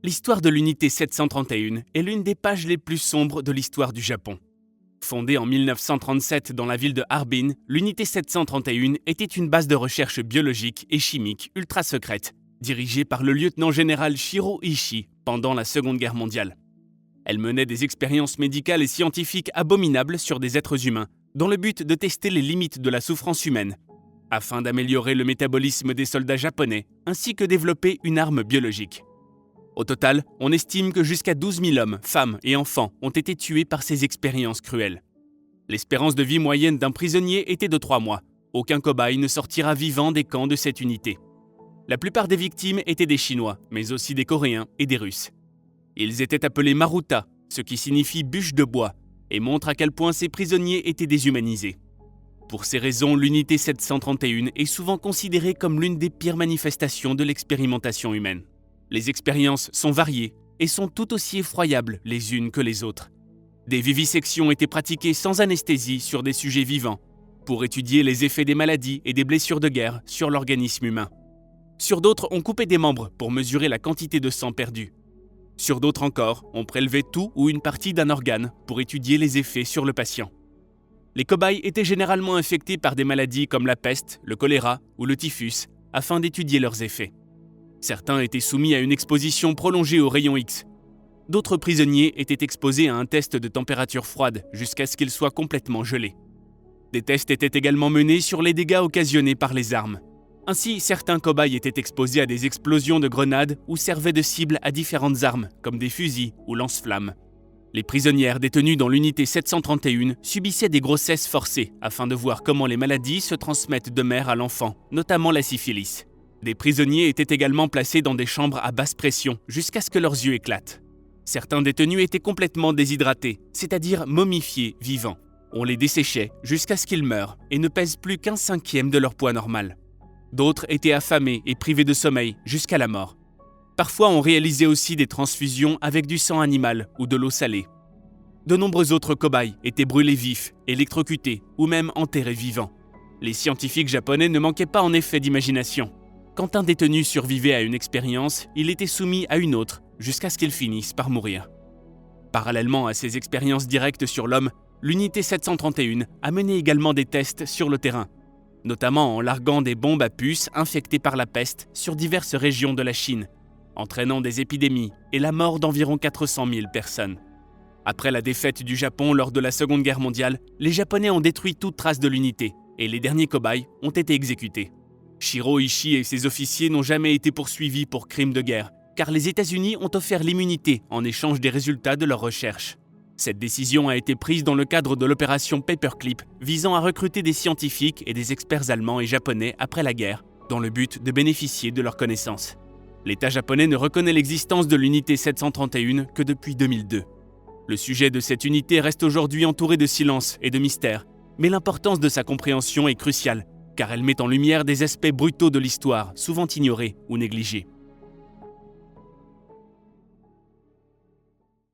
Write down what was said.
L'histoire de l'unité 731 est l'une des pages les plus sombres de l'histoire du Japon. Fondée en 1937 dans la ville de Harbin, l'unité 731 était une base de recherche biologique et chimique ultra secrète, dirigée par le lieutenant-général Shiro Ishii pendant la Seconde Guerre mondiale. Elle menait des expériences médicales et scientifiques abominables sur des êtres humains, dans le but de tester les limites de la souffrance humaine, afin d'améliorer le métabolisme des soldats japonais, ainsi que développer une arme biologique. Au total, on estime que jusqu'à 12 000 hommes, femmes et enfants ont été tués par ces expériences cruelles. L'espérance de vie moyenne d'un prisonnier était de 3 mois. Aucun cobaye ne sortira vivant des camps de cette unité. La plupart des victimes étaient des Chinois, mais aussi des Coréens et des Russes. Ils étaient appelés Maruta, ce qui signifie bûche de bois, et montre à quel point ces prisonniers étaient déshumanisés. Pour ces raisons, l'unité 731 est souvent considérée comme l'une des pires manifestations de l'expérimentation humaine. Les expériences sont variées et sont tout aussi effroyables les unes que les autres. Des vivisections étaient pratiquées sans anesthésie sur des sujets vivants, pour étudier les effets des maladies et des blessures de guerre sur l'organisme humain. Sur d'autres, on coupait des membres pour mesurer la quantité de sang perdu. Sur d'autres encore, on prélevait tout ou une partie d'un organe pour étudier les effets sur le patient. Les cobayes étaient généralement infectés par des maladies comme la peste, le choléra ou le typhus, afin d'étudier leurs effets. Certains étaient soumis à une exposition prolongée aux rayons X. D'autres prisonniers étaient exposés à un test de température froide jusqu'à ce qu'ils soient complètement gelés. Des tests étaient également menés sur les dégâts occasionnés par les armes. Ainsi, certains cobayes étaient exposés à des explosions de grenades ou servaient de cible à différentes armes, comme des fusils ou lance-flammes. Les prisonnières détenues dans l'unité 731 subissaient des grossesses forcées afin de voir comment les maladies se transmettent de mère à l'enfant, notamment la syphilis. Des prisonniers étaient également placés dans des chambres à basse pression jusqu'à ce que leurs yeux éclatent. Certains détenus étaient complètement déshydratés, c'est-à-dire momifiés vivants. On les desséchait jusqu'à ce qu'ils meurent et ne pèsent plus qu'un cinquième de leur poids normal. D'autres étaient affamés et privés de sommeil jusqu'à la mort. Parfois, on réalisait aussi des transfusions avec du sang animal ou de l'eau salée. De nombreux autres cobayes étaient brûlés vifs, électrocutés ou même enterrés vivants. Les scientifiques japonais ne manquaient pas en effet d'imagination. Quand un détenu survivait à une expérience, il était soumis à une autre jusqu'à ce qu'il finisse par mourir. Parallèlement à ces expériences directes sur l'homme, l'unité 731 a mené également des tests sur le terrain, notamment en larguant des bombes à puces infectées par la peste sur diverses régions de la Chine, entraînant des épidémies et la mort d'environ 400 000 personnes. Après la défaite du Japon lors de la Seconde Guerre mondiale, les Japonais ont détruit toute trace de l'unité et les derniers cobayes ont été exécutés. Shiro Ishii et ses officiers n'ont jamais été poursuivis pour crimes de guerre, car les États-Unis ont offert l'immunité en échange des résultats de leurs recherches. Cette décision a été prise dans le cadre de l'opération Paperclip, visant à recruter des scientifiques et des experts allemands et japonais après la guerre, dans le but de bénéficier de leurs connaissances. L'État japonais ne reconnaît l'existence de l'unité 731 que depuis 2002. Le sujet de cette unité reste aujourd'hui entouré de silence et de mystère, mais l'importance de sa compréhension est cruciale, car elle met en lumière des aspects brutaux de l'histoire, souvent ignorés ou négligés.